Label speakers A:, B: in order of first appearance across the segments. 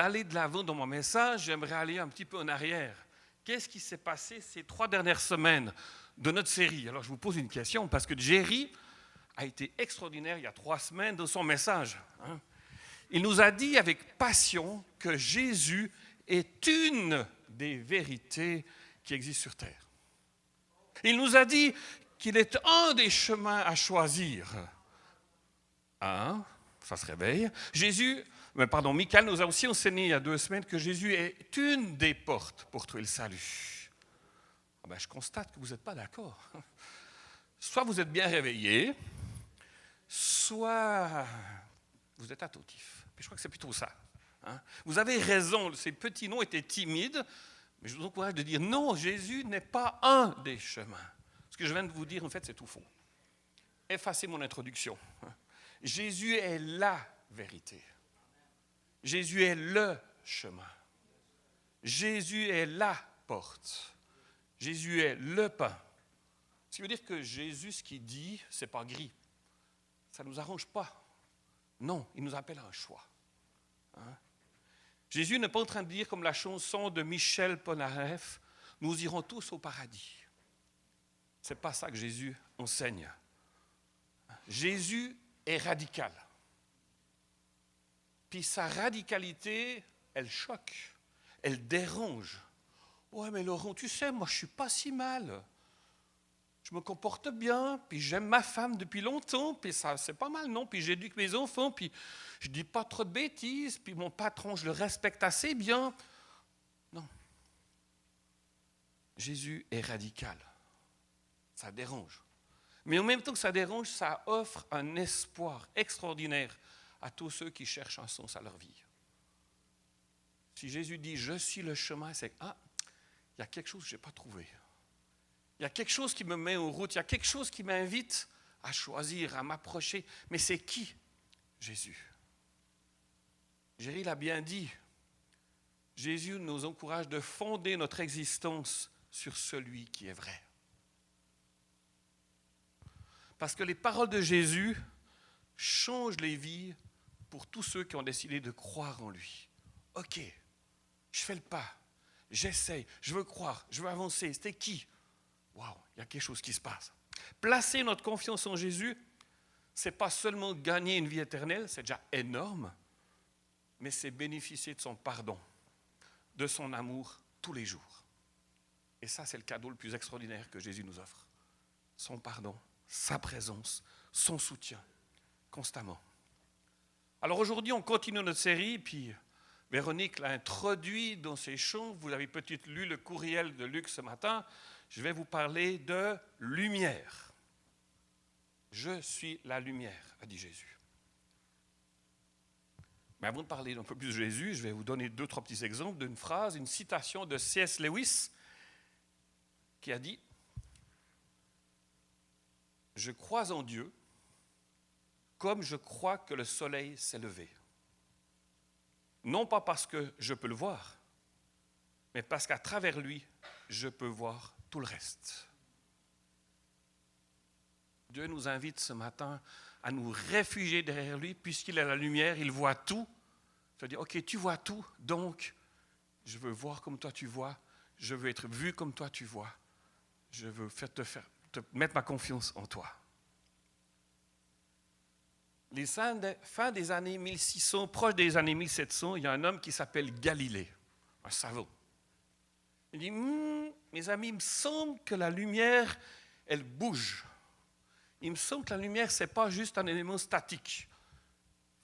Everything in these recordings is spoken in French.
A: d'aller de l'avant dans mon message, j'aimerais aller un petit peu en arrière. Qu'est-ce qui s'est passé ces 3 dernières semaines de notre série? Alors je vous pose une question, parce que Jerry a été extraordinaire il y a 3 semaines dans son message. Il nous a dit avec passion que Jésus est une des vérités qui existent sur terre. Il nous a dit qu'il est un des chemins à choisir. Ça se réveille. Michael nous a aussi enseigné il y a 2 semaines que Jésus est une des portes pour trouver le salut. Je constate que vous n'êtes pas d'accord. Soit vous êtes bien réveillé, soit vous êtes attentif. Puis je crois que c'est plutôt ça. Vous avez raison, ces petits noms étaient timides, mais je vous encourage de dire non, Jésus n'est pas un des chemins. Ce que je viens de vous dire, en fait, c'est tout faux. Effacez mon introduction. Jésus est la vérité. Jésus est le chemin. Jésus est la porte. Jésus est le pain. Ce qui veut dire que Jésus, ce qu'il dit, ce n'est pas gris. Ça ne nous arrange pas. Non, il nous appelle à un choix. Jésus n'est pas en train de dire, comme la chanson de Michel Polnareff, nous irons tous au paradis. Ce n'est pas ça que Jésus enseigne. Jésus est radical. Puis sa radicalité, elle choque, elle dérange. Ouais, mais Laurent, tu sais, moi je ne suis pas si mal. Je me comporte bien, puis j'aime ma femme depuis longtemps, puis ça, c'est pas mal, non? Puis j'éduque mes enfants, puis je ne dis pas trop de bêtises, puis mon patron, je le respecte assez bien. Non. Jésus est radical. Ça dérange. Mais en même temps que ça dérange, ça offre un espoir extraordinaire à tous ceux qui cherchent un sens à leur vie. Si Jésus dit « Je suis le chemin », c'est « Ah, il y a quelque chose que je n'ai pas trouvé. Il y a quelque chose qui me met en route, il y a quelque chose qui m'invite à choisir, à m'approcher. » Mais c'est qui? Jésus. Jéry l'a bien dit. Jésus nous encourage de fonder notre existence sur celui qui est vrai. Parce que les paroles de Jésus changent les vies pour tous ceux qui ont décidé de croire en lui. Ok, je fais le pas, j'essaye, je veux croire, je veux avancer. C'était qui? Waouh, il y a quelque chose qui se passe. Placer notre confiance en Jésus, ce n'est pas seulement gagner une vie éternelle, c'est déjà énorme, mais c'est bénéficier de son pardon, de son amour tous les jours. Et ça, c'est le cadeau le plus extraordinaire que Jésus nous offre. Son pardon, sa présence, son soutien, constamment. Alors aujourd'hui, on continue notre série, puis Véronique l'a introduit dans ses chants. Vous avez peut-être lu le courriel de Luc ce matin. Je vais vous parler de lumière. Je suis la lumière, a dit Jésus. Mais avant de parler un peu plus de Jésus, je vais vous donner 2-3 petits exemples d'une phrase, une citation de C.S. Lewis qui a dit « Je crois en Dieu comme je crois que le soleil s'est levé. Non pas parce que je peux le voir, mais parce qu'à travers lui, je peux voir tout le reste. » Dieu nous invite ce matin à nous réfugier derrière lui, puisqu'il est la lumière, il voit tout. Je veux dire, ok, tu vois tout, donc je veux voir comme toi tu vois, je veux être vu comme toi tu vois, je veux te mettre ma confiance en toi. Les fins des années 1600, proche des années 1700, il y a un homme qui s'appelle Galilée, un savant. Il dit, mes amis, il me semble que la lumière, elle bouge. Il me semble que la lumière, ce n'est pas juste un élément statique.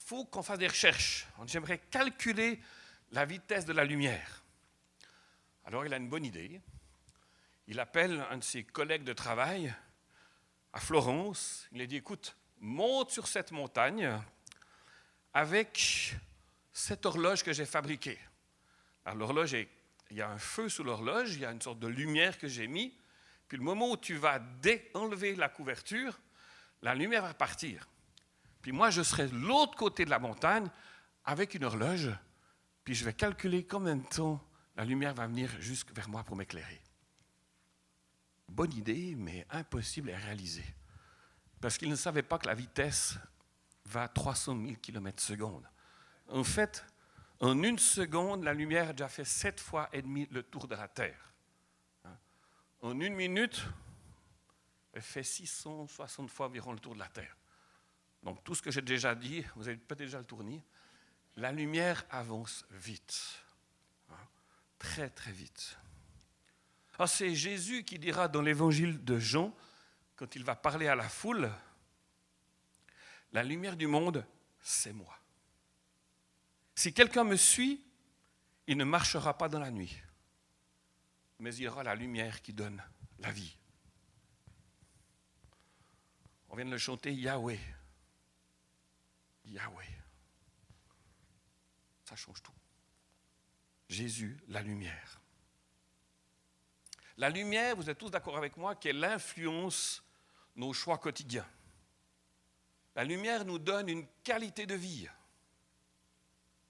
A: Il faut qu'on fasse des recherches. J'aimerais calculer la vitesse de la lumière. Alors, il a une bonne idée. Il appelle un de ses collègues de travail à Florence. Il lui dit, écoute, monte sur cette montagne avec cette horloge que j'ai fabriquée. Alors, l'horloge, il y a un feu sous l'horloge, il y a une sorte de lumière que j'ai mis. Puis le moment où tu vas enlever la couverture, la lumière va partir. Puis moi, je serai de l'autre côté de la montagne avec une horloge, puis je vais calculer combien de temps la lumière va venir jusque vers moi pour m'éclairer. Bonne idée, mais impossible à réaliser. Parce qu'il ne savait pas que la vitesse va à 300 000 km/s. En fait, En une seconde, la lumière a déjà fait 7 fois et demi le tour de la Terre. En une minute, elle fait 660 fois environ le tour de la Terre. Donc tout ce que j'ai déjà dit, vous avez peut-être déjà le tourné. La lumière avance vite. Très, très vite. Alors c'est Jésus qui dira dans l'évangile de Jean, quand il va parler à la foule, « La lumière du monde, c'est moi. Si quelqu'un me suit, il ne marchera pas dans la nuit, mais il aura la lumière qui donne la vie. » On vient de le chanter, Yahweh. Yahweh. Ça change tout. Jésus, la lumière. La lumière, vous êtes tous d'accord avec moi, qu'elle influence nos choix quotidiens. La lumière nous donne une qualité de vie.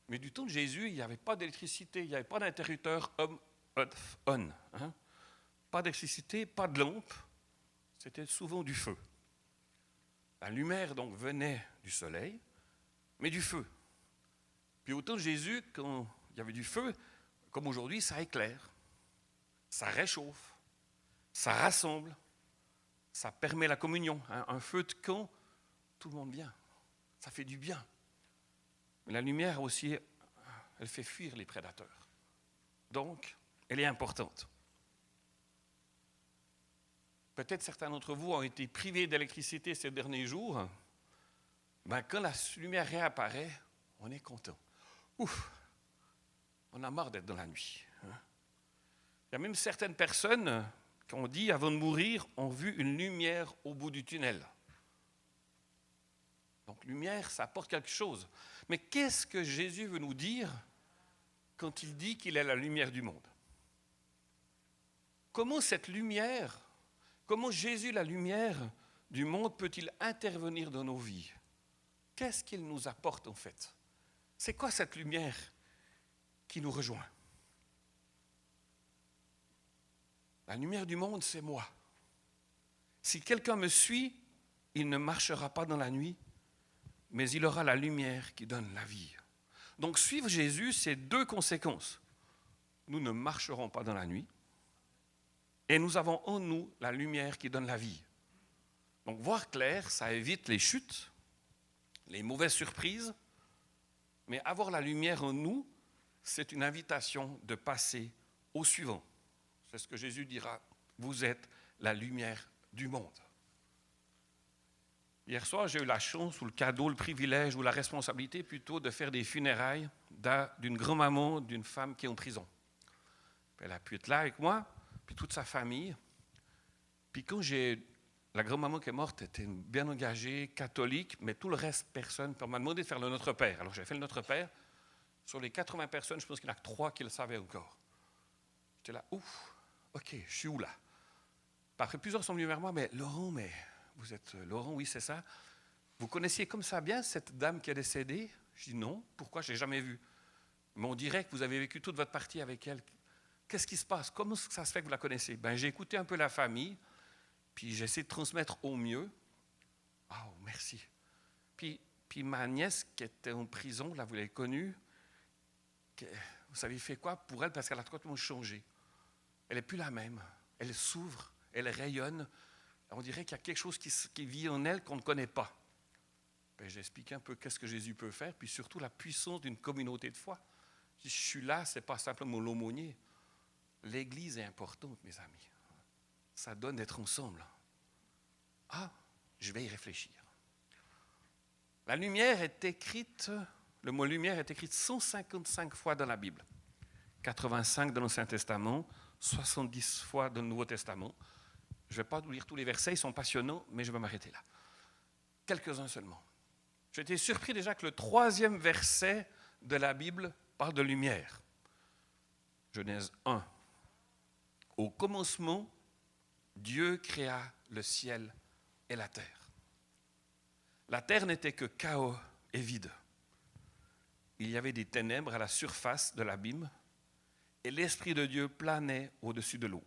A: Mais du temps de Jésus, il n'y avait pas d'électricité, il n'y avait pas d'interrupteur on. Pas d'électricité, pas de lampe, c'était souvent du feu. La lumière donc venait du soleil, mais du feu. Puis au temps de Jésus, quand il y avait du feu, comme aujourd'hui, ça éclaire, ça réchauffe, ça rassemble, ça permet la communion. Un feu de camp, tout le monde vient, ça fait du bien. Mais la lumière aussi, elle fait fuir les prédateurs. Donc, elle est importante. Peut-être certains d'entre vous ont été privés d'électricité ces derniers jours. Quand la lumière réapparaît, on est content. Ouf, on a marre d'être dans la nuit. Il y a même certaines personnes qui ont dit, avant de mourir, ont vu une lumière au bout du tunnel. Donc, lumière, ça apporte quelque chose. Mais qu'est-ce que Jésus veut nous dire quand il dit qu'il est la lumière du monde? Comment cette lumière, comment Jésus, la lumière du monde, peut-il intervenir dans nos vies? Qu'est-ce qu'il nous apporte en fait? C'est quoi cette lumière qui nous rejoint? La lumière du monde, c'est moi. Si quelqu'un me suit, il ne marchera pas dans la nuit, mais il aura la lumière qui donne la vie. Donc suivre Jésus, c'est 2 conséquences. Nous ne marcherons pas dans la nuit, et nous avons en nous la lumière qui donne la vie. Donc voir clair, ça évite les chutes, les mauvaises surprises, mais avoir la lumière en nous, c'est une invitation de passer au suivant. C'est ce que Jésus dira, vous êtes la lumière du monde. Hier soir, j'ai eu la chance, ou le cadeau, le privilège, ou la responsabilité plutôt, de faire des funérailles d'une grand-maman d'une femme qui est en prison. Elle a pu être là avec moi, puis toute sa famille. Puis quand la grand-maman qui est morte était bien engagée, catholique, mais tout le reste, personne. Puis on m'a demandé de faire le Notre Père. Alors j'ai fait le Notre Père. Sur les 80 personnes, je pense qu'il n'y en a que 3 qui le savaient encore. J'étais là, ouf, ok, je suis où là? Puis après, plusieurs sont venus vers moi, mais Laurent, vous êtes Laurent, oui, c'est ça. Vous connaissiez comme ça bien cette dame qui est décédée? Je dis non, pourquoi? Je ne l'ai jamais vue. Mais on dirait que vous avez vécu toute votre partie avec elle. Qu'est-ce qui se passe? Comment ça se fait que vous la connaissez? J'ai écouté un peu la famille, puis j'ai essayé de transmettre au mieux. Oh, merci. Puis ma nièce qui était en prison, là, vous l'avez connue, vous savez, fait quoi pour elle? Parce qu'elle a complètement changé. Elle n'est plus la même. Elle s'ouvre, elle rayonne. On dirait qu'il y a quelque chose qui vit en elle qu'on ne connaît pas. J'ai expliqué un peu qu'est-ce que Jésus peut faire, puis surtout la puissance d'une communauté de foi. Je suis là, ce n'est pas simplement l'aumônier. L'Église est importante, mes amis. Ça donne d'être ensemble. Ah, je vais y réfléchir. La lumière est écrite, le mot lumière est écrit 155 fois dans la Bible. 85 dans l'Ancien Testament, 70 fois dans le Nouveau Testament. Je ne vais pas vous lire tous les versets, ils sont passionnants, mais je vais m'arrêter là. Quelques-uns seulement. J'ai été surpris déjà que le 3e verset de la Bible parle de lumière. Genèse 1. Au commencement, Dieu créa le ciel et la terre. La terre n'était que chaos et vide. Il y avait des ténèbres à la surface de l'abîme et l'Esprit de Dieu planait au-dessus de l'eau.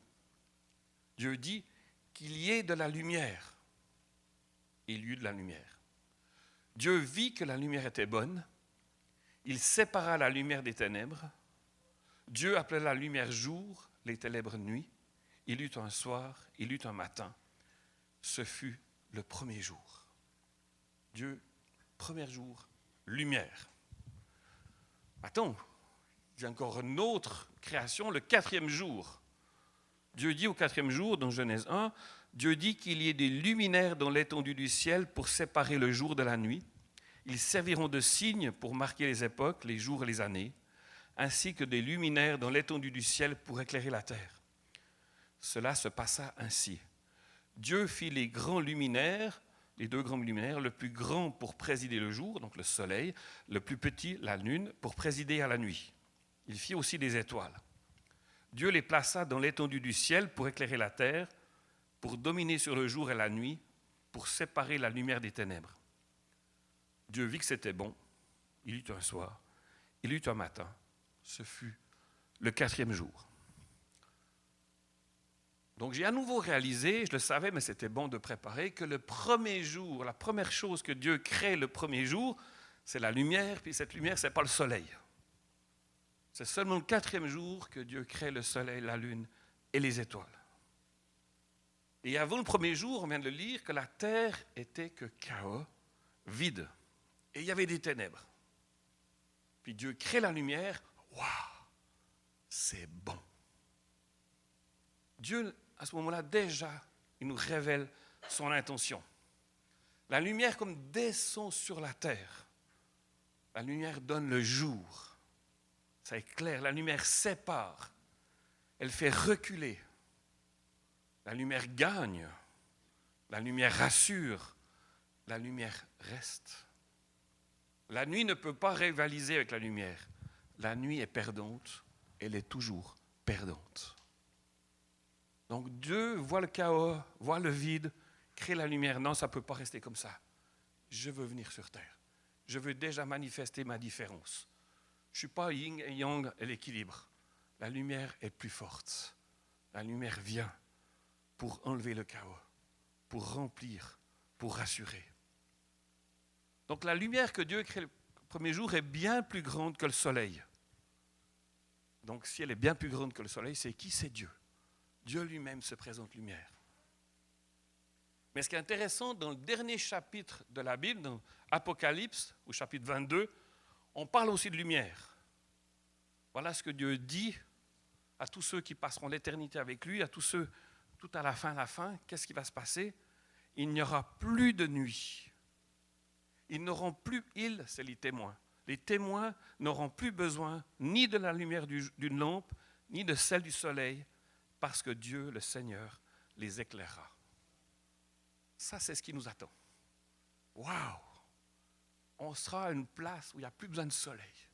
A: Dieu dit qu'il y ait de la lumière. Il y eut de la lumière. Dieu vit que la lumière était bonne. Il sépara la lumière des ténèbres. Dieu appela la lumière jour, les ténèbres nuit. Il eut un soir, il eut un matin. Ce fut le premier jour. Dieu, premier jour, lumière. Attends, il y a encore une autre création, le quatrième jour. Dieu dit au quatrième jour, dans Genèse 1, Dieu dit qu'il y ait des luminaires dans l'étendue du ciel pour séparer le jour de la nuit. Ils serviront de signes pour marquer les époques, les jours et les années, ainsi que des luminaires dans l'étendue du ciel pour éclairer la terre. Cela se passa ainsi. Dieu fit les grands luminaires, les deux grands luminaires, le plus grand pour présider le jour, donc le soleil, le plus petit, la lune, pour présider à la nuit. Il fit aussi des étoiles. Dieu les plaça dans l'étendue du ciel pour éclairer la terre, pour dominer sur le jour et la nuit, pour séparer la lumière des ténèbres. Dieu vit que c'était bon. Il eut un soir, il eut un matin. Ce fut le quatrième jour. Donc j'ai à nouveau réalisé, je le savais, mais c'était bon de préparer, que le premier jour, la première chose que Dieu crée le premier jour, c'est la lumière, puis cette lumière, ce n'est pas le soleil. C'est seulement le quatrième jour que Dieu crée le soleil, la lune et les étoiles. Et avant le premier jour, on vient de le lire, que la terre était que chaos, vide. Et il y avait des ténèbres. Puis Dieu crée la lumière. Waouh, c'est bon. Dieu, à ce moment-là, déjà, il nous révèle son intention. La lumière comme descend sur la terre. La lumière donne le jour. Ça éclaire. La lumière sépare. Elle fait reculer. La lumière gagne. La lumière rassure. La lumière reste. La nuit ne peut pas rivaliser avec la lumière. La nuit est perdante. Elle est toujours perdante. Donc Dieu voit le chaos, voit le vide, crée la lumière. Non, ça ne peut pas rester comme ça. Je veux venir sur terre. Je veux déjà manifester ma différence. Je ne suis pas yin et yang et l'équilibre. La lumière est plus forte. La lumière vient pour enlever le chaos, pour remplir, pour rassurer. Donc la lumière que Dieu crée le premier jour est bien plus grande que le soleil. Donc si elle est bien plus grande que le soleil, c'est qui? C'est Dieu. Dieu lui-même se présente lumière. Mais ce qui est intéressant, dans le dernier chapitre de la Bible, dans Apocalypse, au chapitre 22, on parle aussi de lumière. Voilà ce que Dieu dit à tous ceux qui passeront l'éternité avec lui, à tous ceux, tout à la fin, qu'est-ce qui va se passer? Il n'y aura plus de nuit. Ils n'auront plus, c'est les témoins. Les témoins n'auront plus besoin ni de la lumière d'une lampe, ni de celle du soleil, parce que Dieu, le Seigneur, les éclairera. Ça, c'est ce qui nous attend. Waouh! On sera à une place où il n'y a plus besoin de soleil.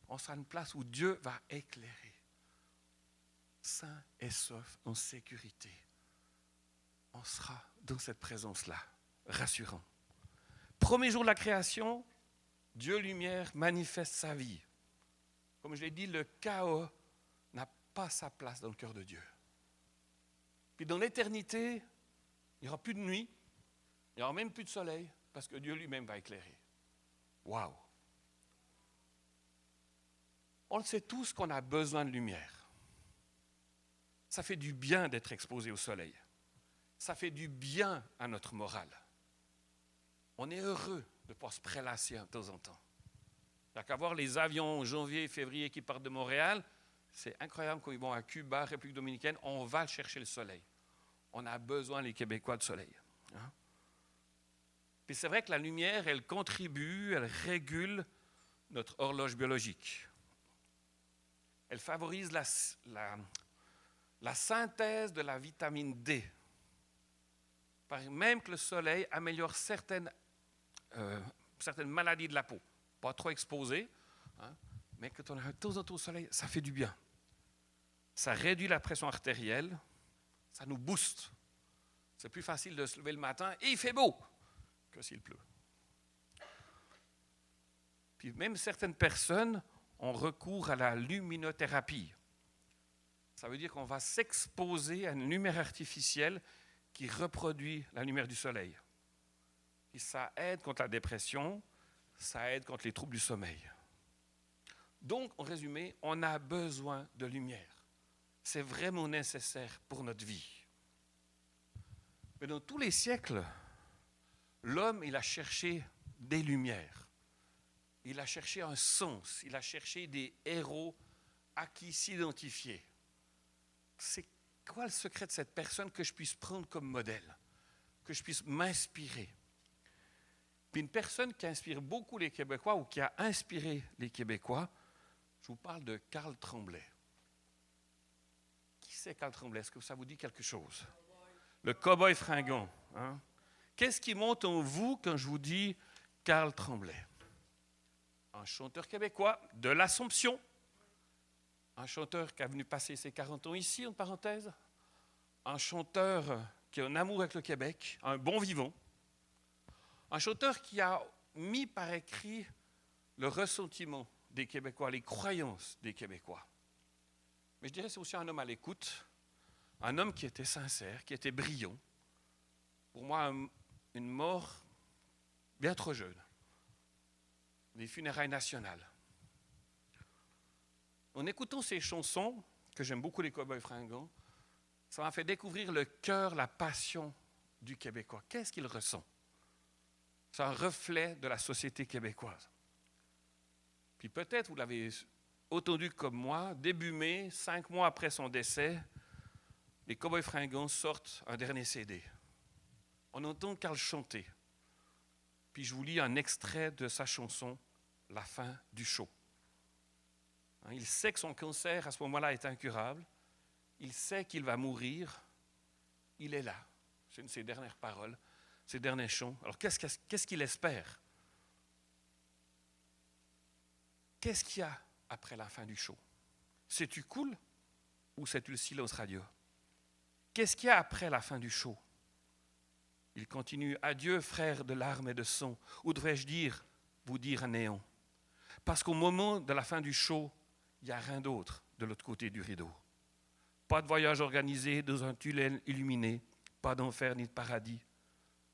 A: On sera à une place où Dieu va éclairer. Sain et sauf, en sécurité. On sera dans cette présence-là, rassurant. Premier jour de la création, Dieu lumière manifeste sa vie. Comme je l'ai dit, le chaos n'a pas sa place dans le cœur de Dieu. Puis dans l'éternité, il n'y aura plus de nuit, il n'y aura même plus de soleil, parce que Dieu lui-même va éclairer. Waouh! On le sait tous qu'on a besoin de lumière. Ça fait du bien d'être exposé au soleil. Ça fait du bien à notre morale. On est heureux de pouvoir se prélasser de temps en temps. Il n'y a qu'à voir les avions en janvier et février qui partent de Montréal. C'est incroyable quand ils vont à Cuba, République dominicaine, on va chercher le soleil. On a besoin, les Québécois, de soleil. Hein? Puis c'est vrai que la lumière, elle contribue, elle régule notre horloge biologique. Elle favorise la synthèse de la vitamine D. Même que le soleil améliore certaines maladies de la peau. Pas trop exposées, hein, mais quand on a un temps en temps au soleil, ça fait du bien. Ça réduit la pression artérielle, ça nous booste. C'est plus facile de se lever le matin et il fait beau que s'il pleut. Puis même certaines personnes ont recours à la luminothérapie. Ça veut dire qu'on va s'exposer à une lumière artificielle qui reproduit la lumière du soleil. Et ça aide contre la dépression, ça aide contre les troubles du sommeil. Donc, en résumé, on a besoin de lumière. C'est vraiment nécessaire pour notre vie. Mais dans tous les siècles, l'homme, il a cherché des lumières. Il a cherché un sens. Il a cherché des héros à qui s'identifier. C'est quoi le secret de cette personne que je puisse prendre comme modèle, que je puisse m'inspirer? Puis une personne qui inspire beaucoup les Québécois ou qui a inspiré les Québécois, je vous parle de Carl Tremblay. Qui c'est Carl Tremblay? Est-ce que ça vous dit quelque chose? Le cow-boy fringant. Hein? Qu'est-ce qui monte en vous quand je vous dis Carl Tremblay? Un chanteur québécois de l'Assomption. Un chanteur qui est venu passer ses 40 ans ici, en parenthèse. Un chanteur qui a un amour avec le Québec, un bon vivant. Un chanteur qui a mis par écrit le ressentiment des Québécois, les croyances des Québécois. Mais je dirais que c'est aussi un homme à l'écoute, un homme qui était sincère, qui était brillant. Pour moi, une mort bien trop jeune. Les funérailles nationales. En écoutant ces chansons, que j'aime beaucoup, les Cow-Boys fringants, ça m'a fait découvrir le cœur, la passion du Québécois. Qu'est-ce qu'il ressent? C'est un reflet de la société québécoise. Puis peut-être, vous l'avez entendu comme moi, début mai, 5 mois après son décès, les Cow-Boys fringants sortent un dernier CD. On entend Carl chanter. Puis je vous lis un extrait de sa chanson « La fin du show ». Il sait que son cancer, à ce moment-là, est incurable. Il sait qu'il va mourir. Il est là. C'est une de ses dernières paroles, ses derniers chants. Alors, qu'est-ce qu'il espère? Qu'est-ce qu'il y a après la fin du show? C'est-tu cool ou c'est-tu le silence radio? Qu'est-ce qu'il y a après la fin du show? Il continue. Adieu, frères de larmes et de sang. Ou devrais-je dire, vous dire à néant? Parce qu'au moment de la fin du show, il n'y a rien d'autre de l'autre côté du rideau. Pas de voyage organisé dans un tunnel illuminé, pas d'enfer ni de paradis.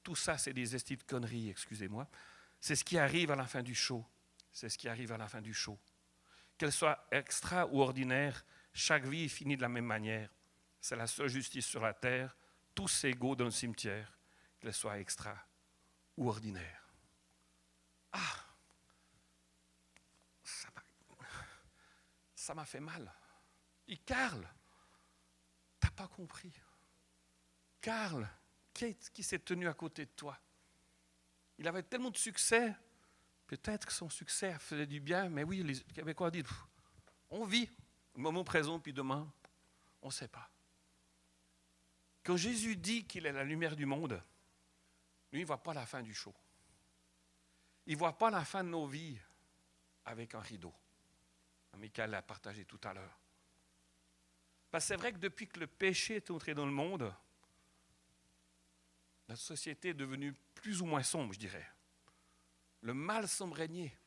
A: Tout ça, c'est des estis de conneries, excusez-moi. C'est ce qui arrive à la fin du show. C'est ce qui arrive à la fin du show. Qu'elle soit extra ou ordinaire, chaque vie est finie de la même manière. C'est la seule justice sur la terre, tous égaux dans le cimetière, qu'elle soit extra ou ordinaire. Ah! Ça m'a fait mal. Et Carl, t'as pas compris. Carl, qui s'est tenu à côté de toi? Il avait tellement de succès, peut-être que son succès faisait du bien, mais oui, les Québécois disent, on vit le moment présent, puis demain, on ne sait pas. Quand Jésus dit qu'il est la lumière du monde, lui, il ne voit pas la fin du show. Il ne voit pas la fin de nos vies avec un rideau. Michael l'a partagé tout à l'heure. Parce que c'est vrai que depuis que le péché est entré dans le monde, notre société est devenue plus ou moins sombre, je dirais. Le mal semble régner.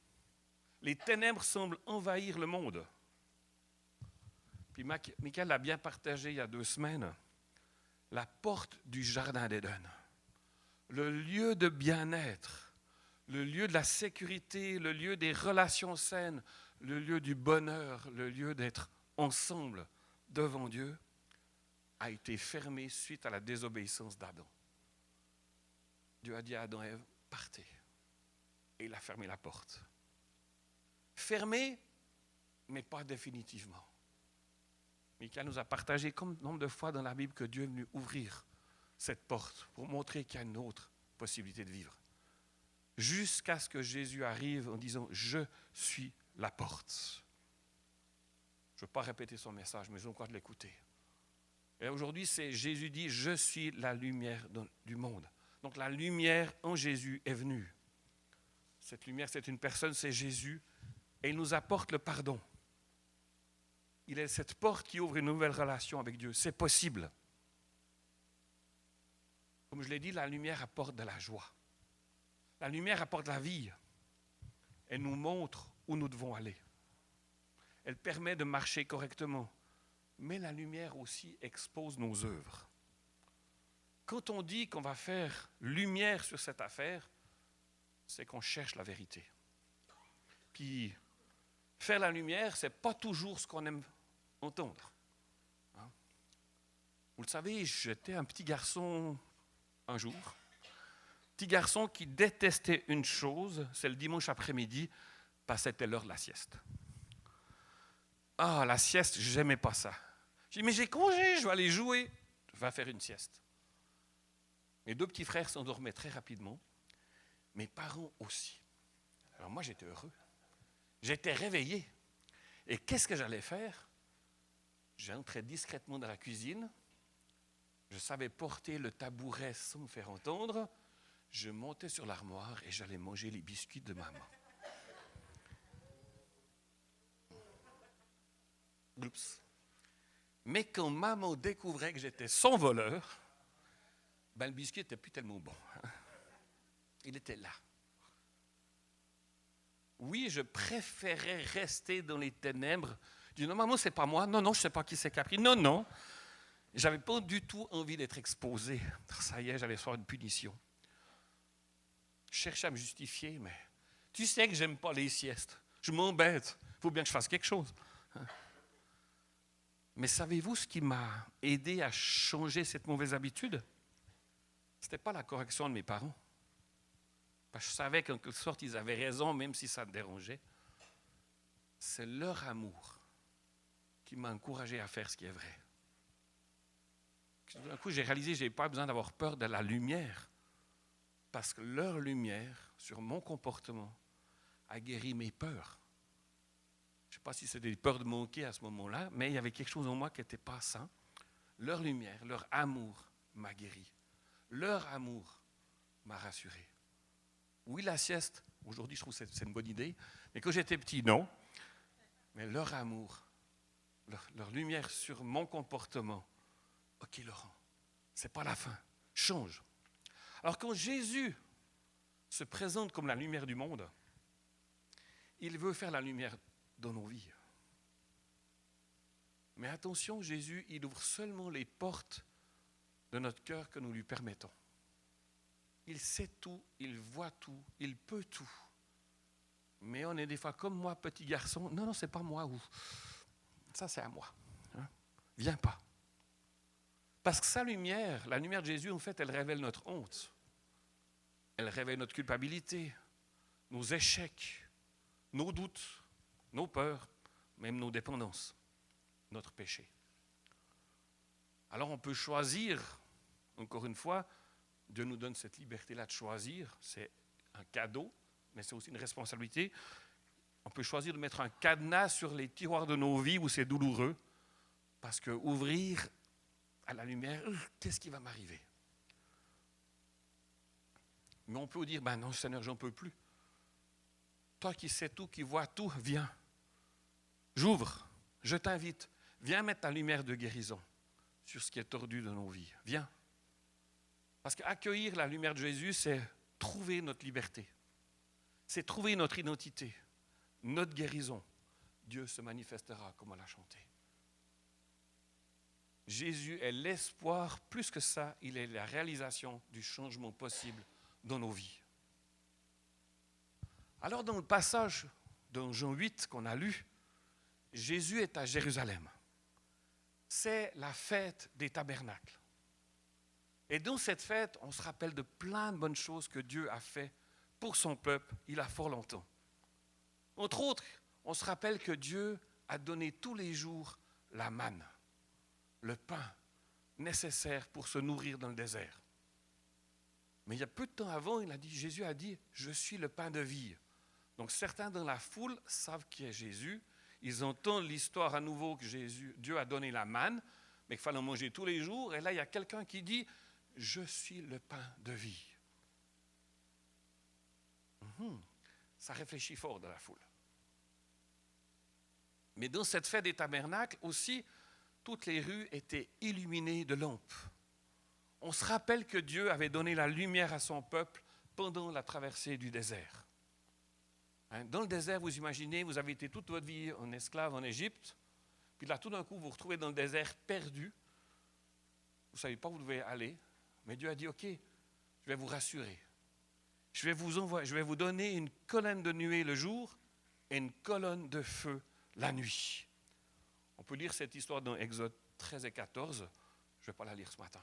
A: Les ténèbres semblent envahir le monde. Puis Michael l'a bien partagé il y a 2 semaines. La porte du Jardin d'Éden. Le lieu de bien-être, le lieu de la sécurité, le lieu des relations saines, le lieu du bonheur, le lieu d'être ensemble devant Dieu, a été fermé suite à la désobéissance d'Adam. Dieu a dit à Adam et Ève, partez. Et il a fermé la porte. Fermé, mais pas définitivement. Michael nous a partagé comme nombre de fois dans la Bible que Dieu est venu ouvrir cette porte pour montrer qu'il y a une autre possibilité de vivre. Jusqu'à ce que Jésus arrive en disant « Je suis la porte ». Je ne veux pas répéter son message, mais je crois de l'écouter. Et aujourd'hui, c'est Jésus dit « Je suis la lumière du monde ». Donc la lumière en Jésus est venue. Cette lumière, c'est une personne, c'est Jésus, et il nous apporte le pardon. Il est cette porte qui ouvre une nouvelle relation avec Dieu. C'est possible. Comme je l'ai dit, la lumière apporte de la joie. La lumière apporte la vie. Elle nous montre où nous devons aller. Elle permet de marcher correctement. Mais la lumière aussi expose nos œuvres. Quand on dit qu'on va faire lumière sur cette affaire, c'est qu'on cherche la vérité. Puis, faire la lumière, ce n'est pas toujours ce qu'on aime entendre. Hein? Vous le savez, j'étais un petit garçon un jour, petit garçon qui détestait une chose, c'est le dimanche après-midi, parce que c'était l'heure de la sieste. Ah, la sieste, je n'aimais pas ça. J'ai dit, mais j'ai congé, je vais aller jouer, je vais faire une sieste. Mes deux petits frères s'endormaient très rapidement, mes parents aussi. Alors moi, j'étais heureux. J'étais réveillé. Et qu'est-ce que j'allais faire? J'entrais discrètement dans la cuisine. Je savais porter le tabouret sans me faire entendre. Je montais sur l'armoire et j'allais manger les biscuits de maman. Oups. Mais quand maman découvrait que j'étais son voleur, ben le biscuit n'était plus tellement bon. Il était là. Oui, je préférais rester dans les ténèbres. Je dis, non, maman, c'est pas moi. Non, non, je ne sais pas qui c'est qui a pris. Non, non. Je n'avais pas du tout envie d'être exposé. Ça y est, j'allais faire une punition. Je cherchais à me justifier, mais tu sais que je n'aime pas les siestes. Je m'embête. Il faut bien que je fasse quelque chose. Mais savez-vous ce qui m'a aidé à changer cette mauvaise habitude? Ce n'était pas la correction de mes parents. Parce que je savais qu'en quelque sorte, ils avaient raison, même si ça me dérangeait. C'est leur amour qui m'a encouragé à faire ce qui est vrai. D'un coup, j'ai réalisé que je n'avais pas besoin d'avoir peur de la lumière. Parce que leur lumière sur mon comportement a guéri mes peurs. Je ne sais pas si c'était des peurs de manquer à ce moment-là, mais il y avait quelque chose en moi qui n'était pas sain. Leur lumière, leur amour m'a guéri. Leur amour m'a rassuré. Oui, la sieste, aujourd'hui je trouve que c'est une bonne idée, mais quand j'étais petit, non. Mais leur amour, leur lumière sur mon comportement, ok Laurent, ce n'est pas la fin, change. Alors quand Jésus se présente comme la lumière du monde, il veut faire la lumière dans nos vies. Mais attention, Jésus, il ouvre seulement les portes de notre cœur que nous lui permettons. Il sait tout, il voit tout, il peut tout. Mais on est des fois comme moi, petit garçon, non, non, c'est pas moi, ou ça c'est à moi. Hein? Viens pas. Parce que sa lumière, la lumière de Jésus, en fait, elle révèle notre honte. Elle révèle notre culpabilité, nos échecs, nos doutes, nos peurs, même nos dépendances, notre péché. Alors on peut choisir, encore une fois, Dieu nous donne cette liberté-là de choisir, c'est un cadeau, mais c'est aussi une responsabilité. On peut choisir de mettre un cadenas sur les tiroirs de nos vies où c'est douloureux, parce que ouvrir à la lumière, qu'est-ce qui va m'arriver? Mais on peut dire, ben non Seigneur, j'en peux plus. Toi qui sais tout, qui vois tout, viens. J'ouvre, je t'invite. Viens mettre ta lumière de guérison sur ce qui est tordu de nos vies. Viens. Parce qu'accueillir la lumière de Jésus, c'est trouver notre liberté. C'est trouver notre identité, notre guérison. Dieu se manifestera comme on l'a chanté. Jésus est l'espoir, plus que ça, il est la réalisation du changement possible dans nos vies. Alors dans le passage dans Jean 8 qu'on a lu, Jésus est à Jérusalem. C'est la fête des tabernacles. Et dans cette fête, on se rappelle de plein de bonnes choses que Dieu a fait pour son peuple il y a fort longtemps. Entre autres, on se rappelle que Dieu a donné tous les jours la manne, le pain nécessaire pour se nourrir dans le désert. Mais il y a peu de temps avant, Jésus a dit « Je suis le pain de vie ». Donc certains dans la foule savent qui est Jésus. Ils entendent l'histoire à nouveau que Dieu a donné la manne, mais qu'il fallait en manger tous les jours. Et là, il y a quelqu'un qui dit « Je suis le pain de vie ». Ça réfléchit fort dans la foule. Mais dans cette fête des tabernacles aussi, toutes les rues étaient illuminées de lampes. On se rappelle que Dieu avait donné la lumière à son peuple pendant la traversée du désert. Dans le désert, vous imaginez, vous avez été toute votre vie en esclave en Égypte, puis là, tout d'un coup, vous vous retrouvez dans le désert perdu. Vous ne savez pas où vous devez aller, mais Dieu a dit, OK, je vais vous rassurer. Je vais vous donner une colonne de nuée le jour et une colonne de feu la nuit. On peut lire cette histoire dans Exode 13 et 14. Je ne vais pas la lire ce matin.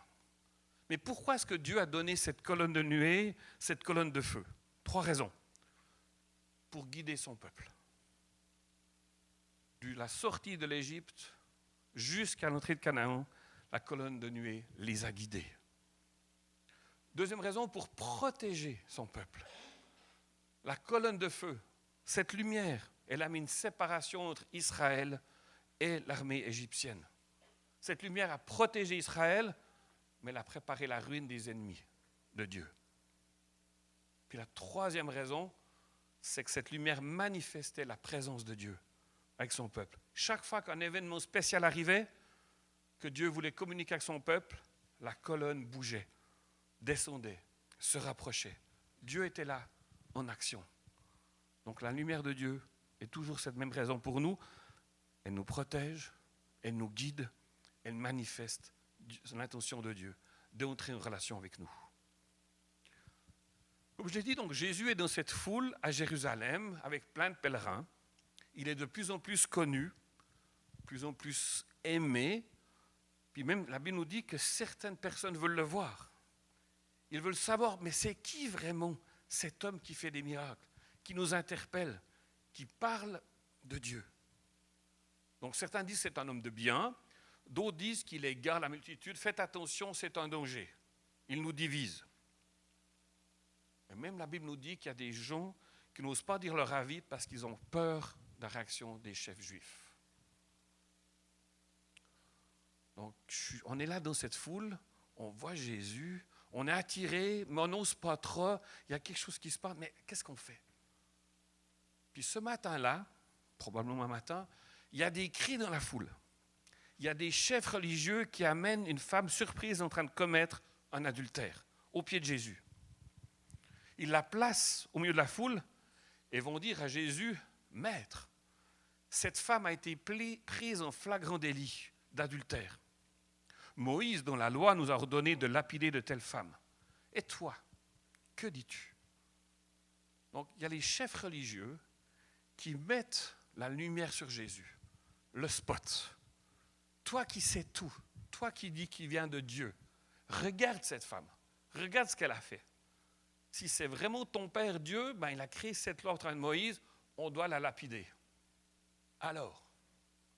A: Mais pourquoi est-ce que Dieu a donné cette colonne de nuée, cette colonne de feu? 3 raisons. Pour guider son peuple. De la sortie de l'Égypte jusqu'à l'entrée de Canaan, la colonne de nuée les a guidés. Deuxième raison, pour protéger son peuple. La colonne de feu, cette lumière, elle a mis une séparation entre Israël et l'armée égyptienne. Cette lumière a protégé Israël, mais elle a préparé la ruine des ennemis de Dieu. Puis la troisième raison, c'est que cette lumière manifestait la présence de Dieu avec son peuple. Chaque fois qu'un événement spécial arrivait, que Dieu voulait communiquer avec son peuple, la colonne bougeait, descendait, se rapprochait. Dieu était là, en action. Donc la lumière de Dieu est toujours cette même raison pour nous. Elle nous protège, elle nous guide, elle manifeste l'intention de Dieu d'entrer en relation avec nous. Comme je l'ai dit, donc, Jésus est dans cette foule à Jérusalem avec plein de pèlerins. Il est de plus en plus connu, de plus en plus aimé. Puis même la Bible nous dit que certaines personnes veulent le voir. Ils veulent savoir, mais c'est qui vraiment cet homme qui fait des miracles, qui nous interpelle, qui parle de Dieu? Donc certains disent que c'est un homme de bien, d'autres disent qu'il égare la multitude. Faites attention, c'est un danger. Il nous divise. Et même la Bible nous dit qu'il y a des gens qui n'osent pas dire leur avis parce qu'ils ont peur de la réaction des chefs juifs. Donc on est là dans cette foule, on voit Jésus, on est attiré, mais on n'ose pas trop, il y a quelque chose qui se passe, mais qu'est-ce qu'on fait? Puis ce matin-là, probablement un matin, il y a des cris dans la foule. Il y a des chefs religieux qui amènent une femme surprise en train de commettre un adultère au pied de Jésus. Ils la placent au milieu de la foule et vont dire à Jésus, « Maître, cette femme a été prise en flagrant délit d'adultère. Moïse, dans la loi, nous a ordonné de lapider de telles femmes. Et toi, que dis-tu » Donc, il y a les chefs religieux qui mettent la lumière sur Jésus, le spot. Toi qui sais tout, toi qui dis qu'il vient de Dieu, regarde cette femme, regarde ce qu'elle a fait. Si c'est vraiment ton Père Dieu, ben il a créé cette loi au travers de Moïse, on doit la lapider. Alors,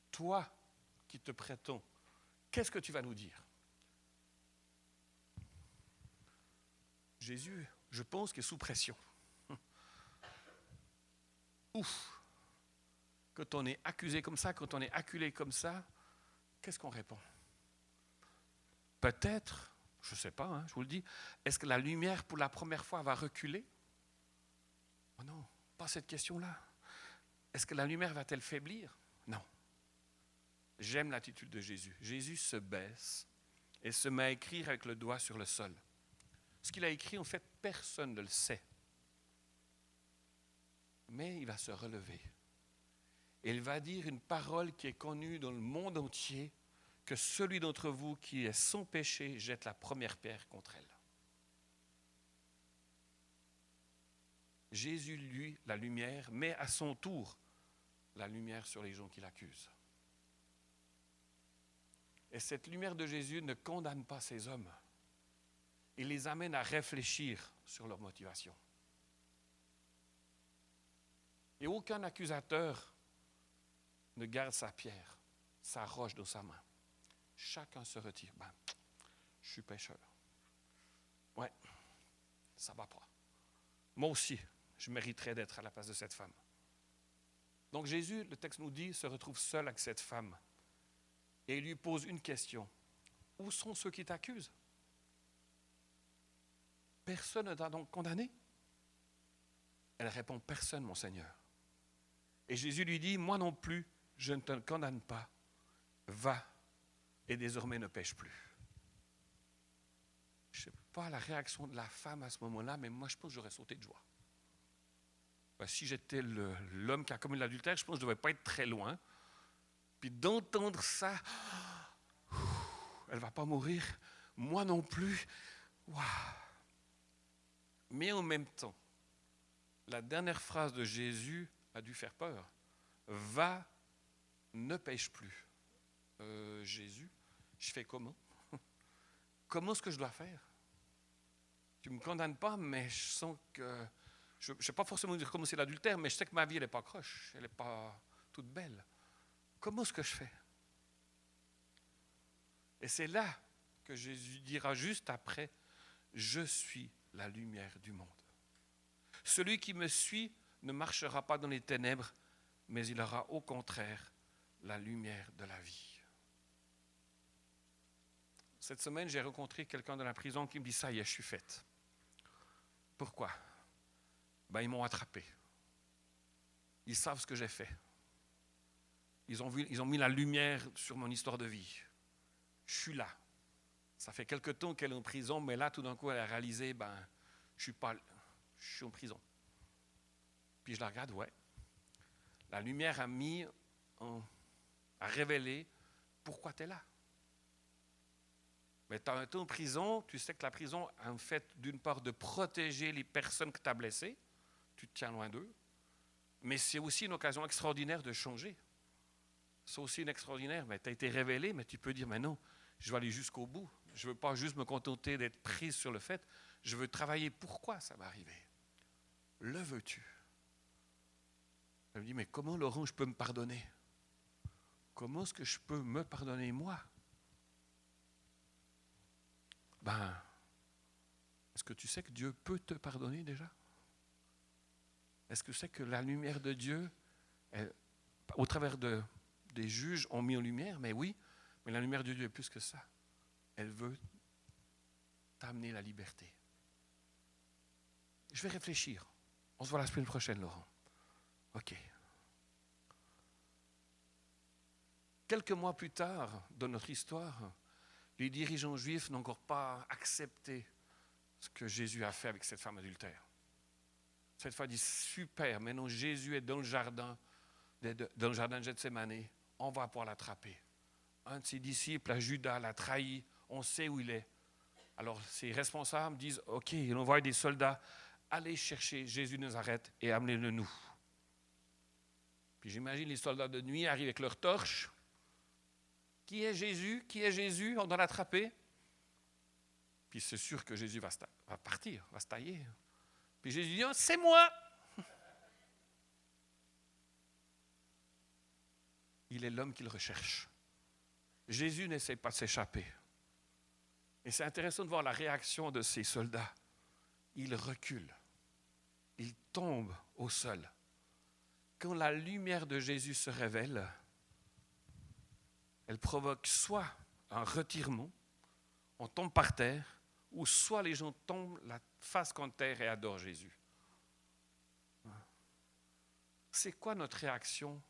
A: toi qui te prétends, qu'est-ce que tu vas nous dire? Jésus, je pense qu'il est sous pression. Ouf! Quand on est accusé comme ça, quand on est acculé comme ça, qu'est-ce qu'on répond? Peut-être, je ne sais pas, je vous le dis, est-ce que la lumière pour la première fois va reculer? Oh non, pas cette question-là. Est-ce que la lumière va-t-elle faiblir? Non. J'aime l'attitude de Jésus. Jésus se baisse et se met à écrire avec le doigt sur le sol. Ce qu'il a écrit, en fait, personne ne le sait. Mais il va se relever. Et il va dire une parole qui est connue dans le monde entier, que celui d'entre vous qui est sans péché jette la première pierre contre elle. Jésus, lui, la lumière, met à son tour la lumière sur les gens qui l'accusent. Et cette lumière de Jésus ne condamne pas ces hommes. Il les amène à réfléchir sur leur motivation. Et aucun accusateur ne garde sa pierre, sa roche dans sa main. Chacun se retire. Je suis pécheur. Ouais, ça ne va pas. Moi aussi, je mériterais d'être à la place de cette femme. Donc Jésus, le texte nous dit, se retrouve seul avec cette femme. Et il lui pose une question. Où sont ceux qui t'accusent? Personne ne t'a donc condamné? Elle répond, personne, mon Seigneur. Et Jésus lui dit, moi non plus, je ne te condamne pas. Va et désormais ne pêche plus. Je ne sais pas la réaction de la femme à ce moment-là, mais moi je pense que j'aurais sauté de joie. Si j'étais l'homme qui a commis l'adultère, je pense que je ne devais pas être très loin. Puis d'entendre ça, elle ne va pas mourir, moi non plus. Waouh. Mais en même temps, la dernière phrase de Jésus a dû faire peur. Va, ne pêche plus. Jésus, je fais comment? Comment est-ce que je dois faire? Tu ne me condamnes pas, mais je sens que... Je ne sais pas forcément dire comment c'est l'adultère, mais je sais que ma vie, elle n'est pas croche, elle n'est pas toute belle. Comment est-ce que je fais? Et c'est là que Jésus dira juste après, je suis la lumière du monde. Celui qui me suit ne marchera pas dans les ténèbres, mais il aura au contraire la lumière de la vie. Cette semaine, j'ai rencontré quelqu'un de la prison qui me dit, ça y est, je suis faite. Pourquoi? Ils m'ont attrapé. Ils savent ce que j'ai fait. Ils ont mis la lumière sur mon histoire de vie. Je suis là. Ça fait quelque temps qu'elle est en prison, mais là, tout d'un coup, elle a réalisé, je suis en prison. Puis je la regarde, ouais. La lumière a révélé pourquoi tu es là. Mais tu as été en prison, tu sais que la prison a en fait, d'une part, de protéger les personnes que tu as blessées, tu te tiens loin d'eux, mais c'est aussi une occasion extraordinaire de changer. C'est aussi une extraordinaire, mais tu as été révélé, mais tu peux dire, mais non, je vais aller jusqu'au bout. Je ne veux pas juste me contenter d'être prise sur le fait, je veux travailler pourquoi ça m'est arrivé. Le veux-tu? Elle me dit, mais comment, Laurent, je peux me pardonner? Comment est-ce que je peux me pardonner moi? Est-ce que tu sais que Dieu peut te pardonner déjà? Est-ce que tu sais que la lumière de Dieu, au travers des juges, ont mis en lumière? Mais oui, mais la lumière de Dieu est plus que ça. Elle veut t'amener la liberté. Je vais réfléchir. On se voit la semaine prochaine, Laurent. OK. Quelques mois plus tard, dans notre histoire, les dirigeants juifs n'ont encore pas accepté ce que Jésus a fait avec cette femme adultère. Cette fois, ils disent, super, maintenant Jésus est dans le jardin de Gethsémani, on va pouvoir l'attraper. Un de ses disciples, Judas, l'a trahi, on sait où il est. Alors, ses responsables disent, OK, ils envoient des soldats, allez chercher Jésus de Nazareth et amenez-le nous. Puis j'imagine les soldats de nuit arrivent avec leurs torches. Qui est Jésus? Qui est Jésus? On doit l'attraper. Puis c'est sûr que Jésus va partir, va se tailler. Puis Jésus dit, c'est moi! Il est l'homme qu'il recherche. Jésus n'essaie pas de s'échapper. Et c'est intéressant de voir la réaction de ces soldats. Ils reculent. Ils tombent au sol. Quand la lumière de Jésus se révèle, elle provoque soit un retirement, on tombe par terre, ou soit les gens tombent la face contre terre et adorent Jésus. C'est quoi notre réaction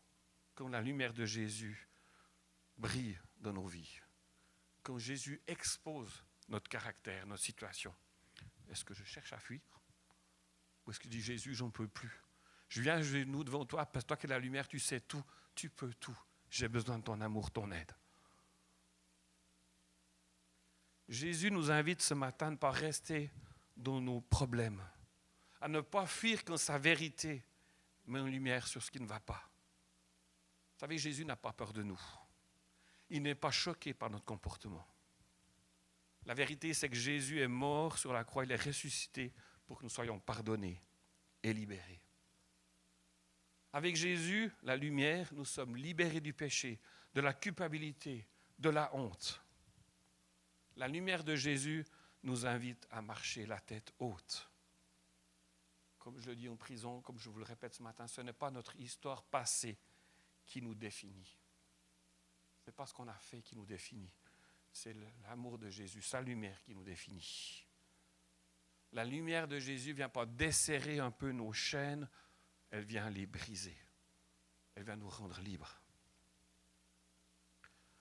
A: quand la lumière de Jésus brille dans nos vies? Quand Jésus expose notre caractère, notre situation? Est-ce que je cherche à fuir? Ou est-ce que je dis, Jésus, j'en peux plus? Je viens à genoux devant toi, parce que toi qui es la lumière, tu sais tout, tu peux tout. J'ai besoin de ton amour, ton aide. Jésus nous invite ce matin à ne pas rester dans nos problèmes, à ne pas fuir quand sa vérité met en lumière sur ce qui ne va pas. Vous savez, Jésus n'a pas peur de nous. Il n'est pas choqué par notre comportement. La vérité, c'est que Jésus est mort sur la croix, il est ressuscité pour que nous soyons pardonnés et libérés. Avec Jésus, la lumière, nous sommes libérés du péché, de la culpabilité, de la honte. La lumière de Jésus nous invite à marcher la tête haute. Comme je le dis en prison, comme je vous le répète ce matin, ce n'est pas notre histoire passée qui nous définit. Ce n'est pas ce qu'on a fait qui nous définit. C'est l'amour de Jésus, sa lumière qui nous définit. La lumière de Jésus ne vient pas desserrer un peu nos chaînes, elle vient les briser. Elle vient nous rendre libres.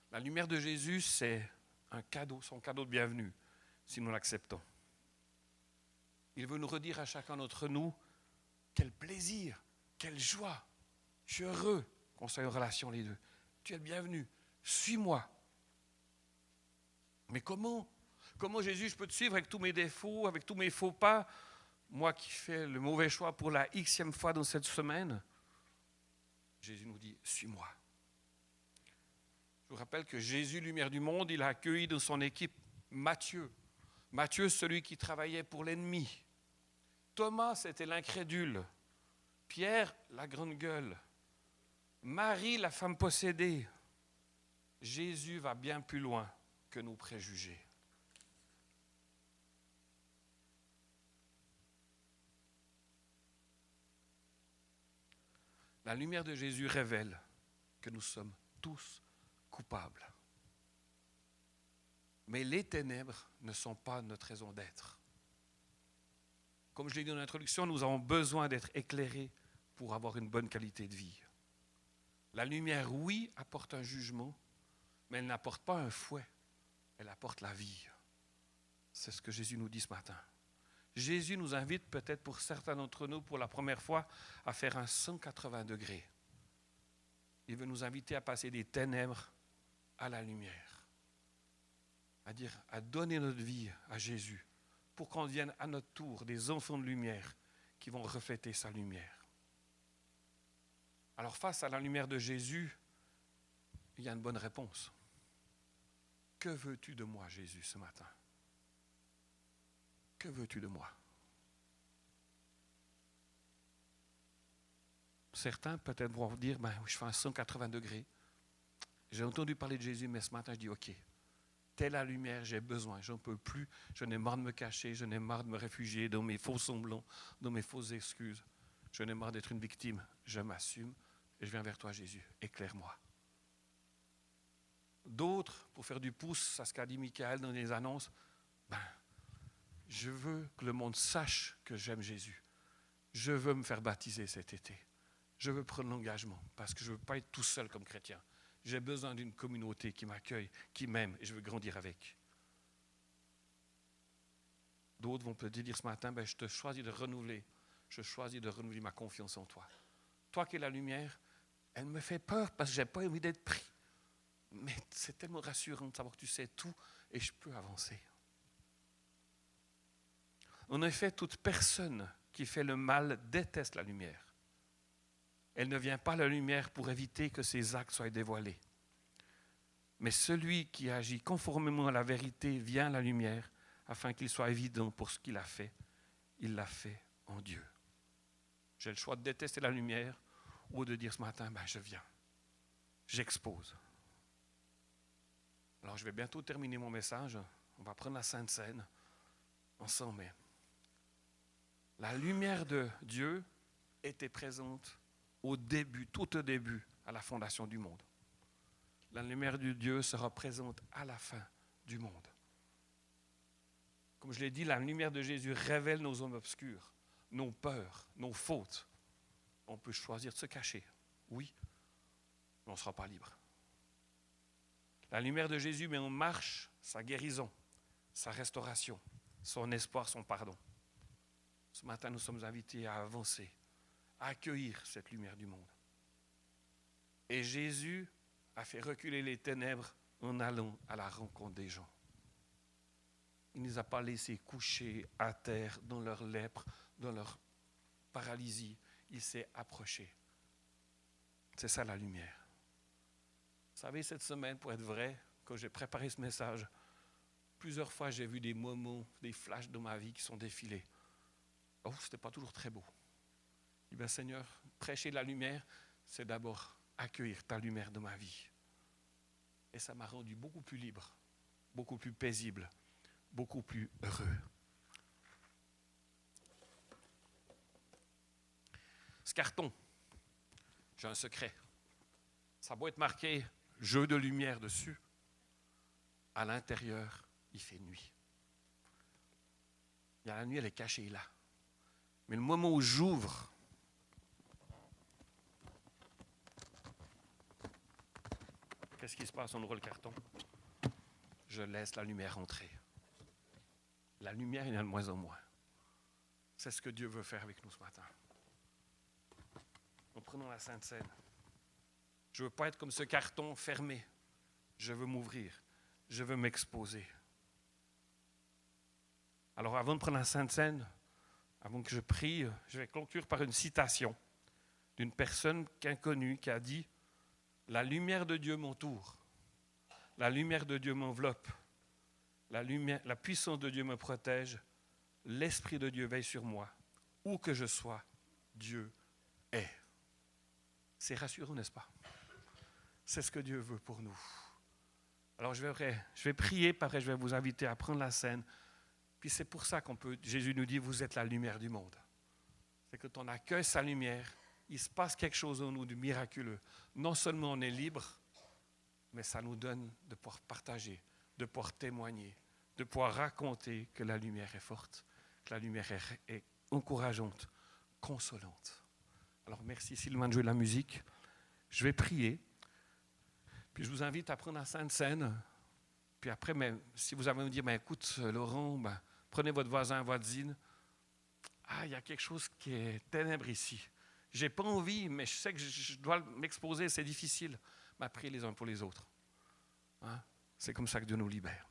A: La lumière de Jésus, c'est un cadeau, son cadeau de bienvenue, si nous l'acceptons. Il veut nous redire à chacun d'entre nous, quel plaisir, quelle joie. Je suis heureux qu'on soit en relation les deux. Tu es le bienvenu, suis-moi. Mais comment? Comment Jésus, je peux te suivre avec tous mes défauts, avec tous mes faux pas? Moi qui fais le mauvais choix pour la xème fois dans cette semaine. Jésus nous dit, suis-moi. Je vous rappelle que Jésus, lumière du monde, il a accueilli dans son équipe Matthieu. Matthieu, celui qui travaillait pour l'ennemi. Thomas, c'était l'incrédule. Pierre, la grande gueule. Marie, la femme possédée. Jésus va bien plus loin que nos préjugés. La lumière de Jésus révèle que nous sommes tous coupables. Mais les ténèbres ne sont pas notre raison d'être. Comme je l'ai dit dans l'introduction, nous avons besoin d'être éclairés pour avoir une bonne qualité de vie. La lumière, oui, apporte un jugement, mais elle n'apporte pas un fouet, elle apporte la vie. C'est ce que Jésus nous dit ce matin. Jésus nous invite peut-être pour certains d'entre nous pour la première fois à faire un 180 degrés. Il veut nous inviter à passer des ténèbres à la lumière. À donner notre vie à Jésus pour qu'on devienne à notre tour des enfants de lumière qui vont refléter sa lumière. Alors face à la lumière de Jésus, il y a une bonne réponse. Que veux-tu de moi, Jésus, ce matin? Que veux-tu de moi? Certains peut-être vont dire, je fais un 180 degrés. J'ai entendu parler de Jésus, mais ce matin je dis, ok, telle la lumière, j'ai besoin, j'en peux plus, j'en ai marre de me cacher, j'en ai marre de me réfugier dans mes faux semblants, dans mes fausses excuses. J'en ai marre d'être une victime, je m'assume et je viens vers toi, Jésus, éclaire-moi. D'autres, pour faire du pouce, à ce qu'a dit Michael dans les annonces, je veux que le monde sache que j'aime Jésus. Je veux me faire baptiser cet été. Je veux prendre l'engagement parce que je ne veux pas être tout seul comme chrétien. J'ai besoin d'une communauté qui m'accueille, qui m'aime et je veux grandir avec. D'autres vont peut-être dire ce matin, je te choisis de renouveler. Je choisis de renouveler ma confiance en toi. Toi qui es la lumière, elle me fait peur parce que je n'ai pas envie d'être pris. Mais c'est tellement rassurant de savoir que tu sais tout et je peux avancer. En effet, toute personne qui fait le mal déteste la lumière. Elle ne vient pas à la lumière pour éviter que ses actes soient dévoilés. Mais celui qui agit conformément à la vérité vient à la lumière afin qu'il soit évident pour ce qu'il a fait. Il l'a fait en Dieu. J'ai le choix de détester la lumière ou de dire ce matin, je viens. J'expose. Alors je vais bientôt terminer mon message. On va prendre la Sainte Seine ensemble. La lumière de Dieu était présente au début, tout au début, à la fondation du monde. La lumière de Dieu sera présente à la fin du monde. Comme je l'ai dit, la lumière de Jésus révèle nos hommes obscurs, nos peurs, nos fautes. On peut choisir de se cacher, oui, mais on ne sera pas libre. La lumière de Jésus met en marche sa guérison, sa restauration, son espoir, son pardon. Ce matin, nous sommes invités à avancer, à accueillir cette lumière du monde. Et Jésus a fait reculer les ténèbres en allant à la rencontre des gens. Il ne les a pas laissés coucher à terre dans leur lèpre, dans leur paralysie. Il s'est approché. C'est ça la lumière. Vous savez, cette semaine, pour être vrai, quand j'ai préparé ce message, plusieurs fois j'ai vu des moments, des flashs dans ma vie qui sont défilés. Oh, ce n'était pas toujours très beau. Je dis, Seigneur, prêcher la lumière, c'est d'abord accueillir ta lumière dans ma vie. Et ça m'a rendu beaucoup plus libre, beaucoup plus paisible, beaucoup plus heureux. Ce carton, j'ai un secret. Ça doit être marqué « jeu de lumière » dessus. À l'intérieur, il fait nuit. La nuit, elle est cachée là. Mais le moment où j'ouvre, qu'est-ce qui se passe? On ouvre le carton. Je laisse la lumière entrer. La lumière, il y en a de moins en moins. C'est ce que Dieu veut faire avec nous ce matin. En prenant la Sainte Seine. Je ne veux pas être comme ce carton fermé. Je veux m'ouvrir. Je veux m'exposer. Alors avant de prendre la Sainte Seine, avant que je prie, je vais conclure par une citation d'une personne inconnue qui a dit « La lumière de Dieu m'entoure, la lumière de Dieu m'enveloppe, la puissance de Dieu me protège, l'Esprit de Dieu veille sur moi. Où que je sois, Dieu est. » C'est rassurant, n'est-ce pas? C'est ce que Dieu veut pour nous. Alors je vais prier, pareil, je vais vous inviter à prendre la scène. Puis c'est pour ça Jésus nous dit, vous êtes la lumière du monde. C'est que quand on accueille sa lumière, il se passe quelque chose en nous de miraculeux. Non seulement on est libre, mais ça nous donne de pouvoir partager, de pouvoir témoigner, de pouvoir raconter que la lumière est forte, que la lumière est encourageante, consolante. Alors merci Sylvain de jouer de la musique. Je vais prier. Puis je vous invite à prendre la Sainte Seine. Puis après, si vous avez à me dire, écoute Laurent, prenez votre voisin, votre voisine. Ah, il y a quelque chose qui est ténèbre ici. Je n'ai pas envie, mais je sais que je dois m'exposer, c'est difficile. Priez les uns pour les autres. Hein? C'est comme ça que Dieu nous libère.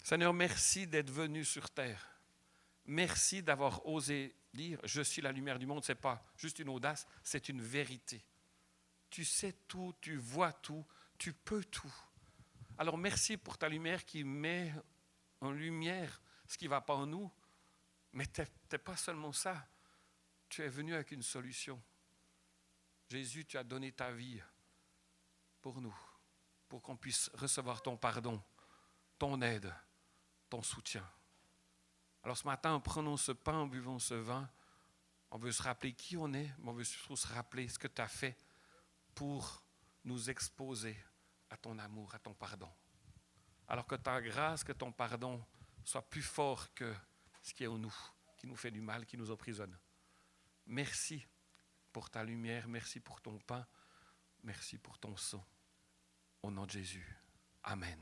A: Seigneur, merci d'être venu sur terre. Merci d'avoir osé dire, je suis la lumière du monde. Ce n'est pas juste une audace, c'est une vérité. Tu sais tout, tu vois tout, tu peux tout. Alors merci pour ta lumière qui met en lumière ce qui ne va pas en nous. Mais tu n'es pas seulement ça. Tu es venu avec une solution. Jésus, tu as donné ta vie pour nous, pour qu'on puisse recevoir ton pardon, ton aide, ton soutien. Alors ce matin, en prenant ce pain, en buvant ce vin, on veut se rappeler qui on est, mais on veut surtout se rappeler ce que tu as fait pour nous exposer à ton amour, à ton pardon. Alors que ta grâce, que ton pardon soit plus fort que ce qui est en nous, qui nous fait du mal, qui nous emprisonne. Merci pour ta lumière, merci pour ton pain, merci pour ton sang. Au nom de Jésus. Amen.